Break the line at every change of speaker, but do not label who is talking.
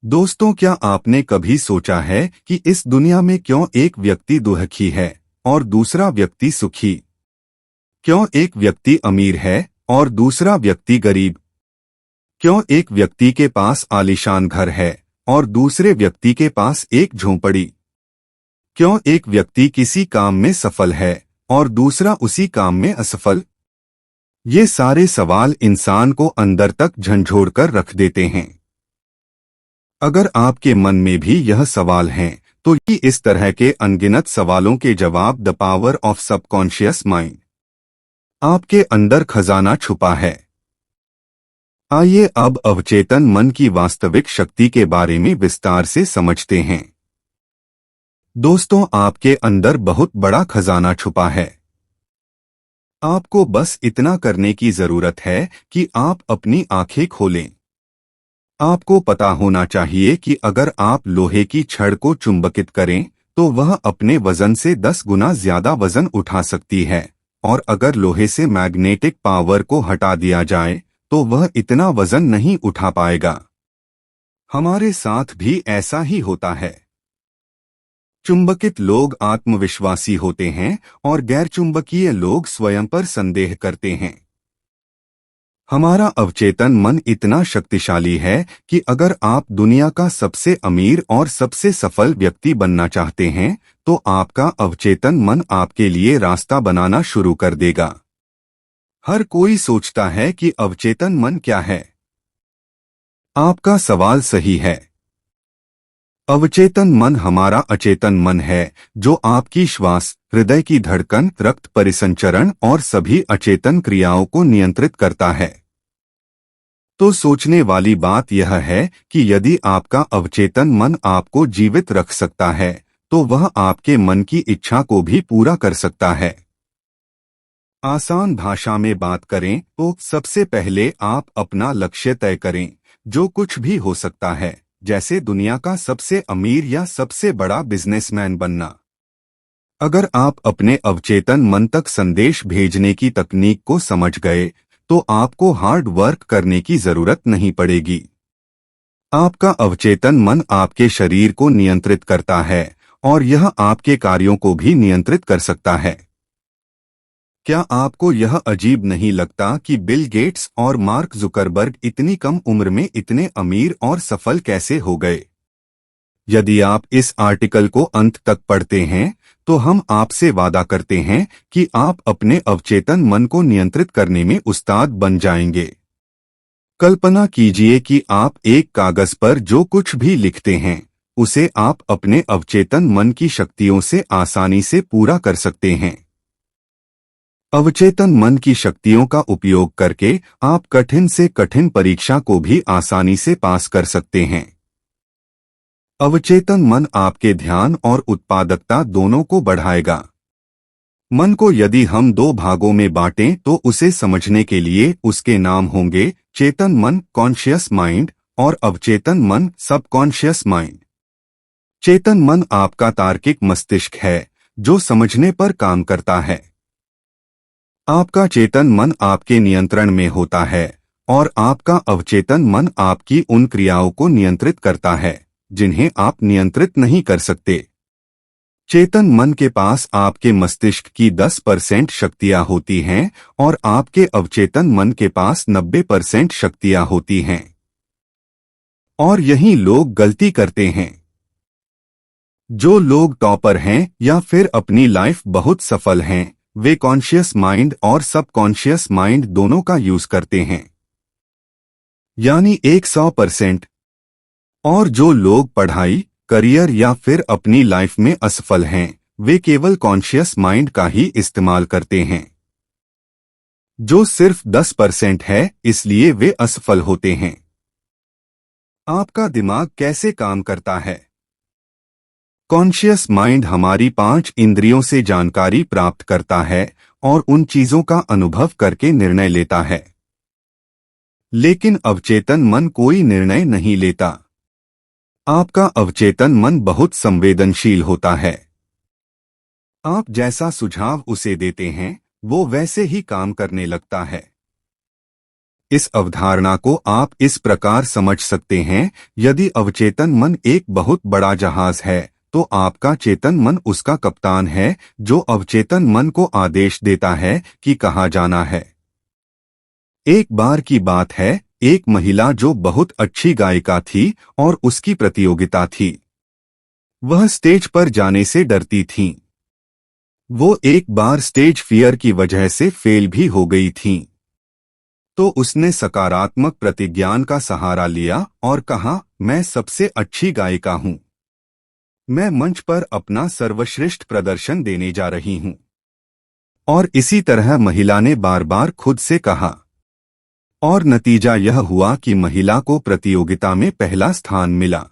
दोस्तों, क्या आपने कभी सोचा है कि इस दुनिया में क्यों एक व्यक्ति दुखी है और दूसरा व्यक्ति सुखी? क्यों एक व्यक्ति अमीर है और दूसरा व्यक्ति गरीब? क्यों एक व्यक्ति के पास आलीशान घर है और दूसरे व्यक्ति के पास एक झोंपड़ी? क्यों एक व्यक्ति किसी काम में सफल है और दूसरा उसी काम में असफल? ये सारे सवाल इंसान को अंदर तक झंझोड़कर रख देते हैं। अगर आपके मन में भी यह सवाल हैं, तो ये इस तरह के अनगिनत सवालों के जवाब the power of subconscious mind. आपके अंदर खजाना छुपा है। आइए अब अवचेतन मन की वास्तविक शक्ति के बारे में विस्तार से समझते हैं। दोस्तों, आपके अंदर बहुत बड़ा खजाना छुपा है। आपको बस इतना करने की जरूरत है कि आप अपनी आंखें खोलें। आपको पता होना चाहिए कि अगर आप लोहे की छड़ को चुंबकित करें तो वह अपने वजन से 10 गुना ज्यादा वजन उठा सकती है, और अगर लोहे से मैग्नेटिक पावर को हटा दिया जाए तो वह इतना वजन नहीं उठा पाएगा। हमारे साथ भी ऐसा ही होता है। चुंबकित लोग आत्मविश्वासी होते हैं और गैरचुंबकीय लोग स्वयं पर संदेह करते हैं। हमारा अवचेतन मन इतना शक्तिशाली है कि अगर आप दुनिया का सबसे अमीर और सबसे सफल व्यक्ति बनना चाहते हैं तो आपका अवचेतन मन आपके लिए रास्ता बनाना शुरू कर देगा। हर कोई सोचता है कि अवचेतन मन क्या है। आपका सवाल सही है। अवचेतन मन हमारा अचेतन मन है, जो आपकी श्वास, हृदय की धड़कन, रक्त परिसंचरण और सभी अचेतन क्रियाओं को नियंत्रित करता है। तो सोचने वाली बात यह है कि यदि आपका अवचेतन मन आपको जीवित रख सकता है तो वह आपके मन की इच्छा को भी पूरा कर सकता है। आसान भाषा में बात करें तो सबसे पहले आप अपना लक्ष्य तय करें, जो कुछ भी हो सकता है, जैसे दुनिया का सबसे अमीर या सबसे बड़ा बिजनेसमैन बनना। अगर आप अपने अवचेतन मन तक संदेश भेजने की तकनीक को समझ गए तो आपको हार्ड वर्क करने की जरूरत नहीं पड़ेगी। आपका अवचेतन मन आपके शरीर को नियंत्रित करता है और यह आपके कार्यों को भी नियंत्रित कर सकता है। क्या आपको यह अजीब नहीं लगता कि बिल गेट्स और मार्क जुकरबर्ग इतनी कम उम्र में इतने अमीर और सफल कैसे हो गए? यदि आप इस आर्टिकल को अंत तक पढ़ते हैं तो हम आपसे वादा करते हैं कि आप अपने अवचेतन मन को नियंत्रित करने में उस्ताद बन जाएंगे। कल्पना कीजिए कि आप एक कागज पर जो कुछ भी लिखते हैं उसे आप अपने अवचेतन मन की शक्तियों से आसानी से पूरा कर सकते हैं। अवचेतन मन की शक्तियों का उपयोग करके आप कठिन से कठिन परीक्षा को भी आसानी से पास कर सकते हैं। अवचेतन मन आपके ध्यान और उत्पादकता दोनों को बढ़ाएगा। मन को यदि हम 2 भागों में बांटें तो उसे समझने के लिए उसके नाम होंगे चेतन मन कॉन्शियस माइंड और अवचेतन मन सबकॉन्शियस माइंड। चेतन मन आपका तार्किक मस्तिष्क है जो समझने पर काम करता है। आपका चेतन मन आपके नियंत्रण में होता है और आपका अवचेतन मन आपकी उन क्रियाओं को नियंत्रित करता है जिन्हें आप नियंत्रित नहीं कर सकते। चेतन मन के पास आपके मस्तिष्क की 10% शक्तियां होती हैं और आपके अवचेतन मन के पास 90% शक्तियां होती हैं। और यही लोग गलती करते हैं। जो लोग टॉपर हैं या फिर अपनी लाइफ बहुत सफल हैं, वे कॉन्शियस माइंड और सबकॉन्शियस माइंड दोनों का यूज करते हैं, यानी 100%। और जो लोग पढ़ाई, करियर या फिर अपनी लाइफ में असफल हैं, वे केवल कॉन्शियस माइंड का ही इस्तेमाल करते हैं, जो सिर्फ 10% है, इसलिए वे असफल होते हैं। आपका दिमाग कैसे काम करता है? कॉन्शियस माइंड हमारी 5 इंद्रियों से जानकारी प्राप्त करता है और उन चीजों का अनुभव करके निर्णय लेता है। लेकिन अवचेतन मन कोई निर्णय नहीं लेता। आपका अवचेतन मन बहुत संवेदनशील होता है। आप जैसा सुझाव उसे देते हैं वो वैसे ही काम करने लगता है। इस अवधारणा को आप इस प्रकार समझ सकते हैं, यदि अवचेतन मन एक बहुत बड़ा जहाज है तो आपका चेतन मन उसका कप्तान है, जो अवचेतन मन को आदेश देता है कि कहाँ जाना है। एक बार की बात है, एक महिला जो बहुत अच्छी गायिका थी और उसकी प्रतियोगिता थी। वह स्टेज पर जाने से डरती थीं। वो एक बार स्टेज फियर की वजह से फेल भी हो गई थीं। तो उसने सकारात्मक प्रतिज्ञान का सहारा लिया और कहा, मैं सबसे अच्छी गायिका हूँ। मैं मंच पर अपना सर्वश्रेष्ठ प्रदर्शन देने जा रही हूँ। और इसी तरह महिला ने बार बार खुद से कहा। और नतीजा यह हुआ कि महिला को प्रतियोगिता में पहला स्थान मिला।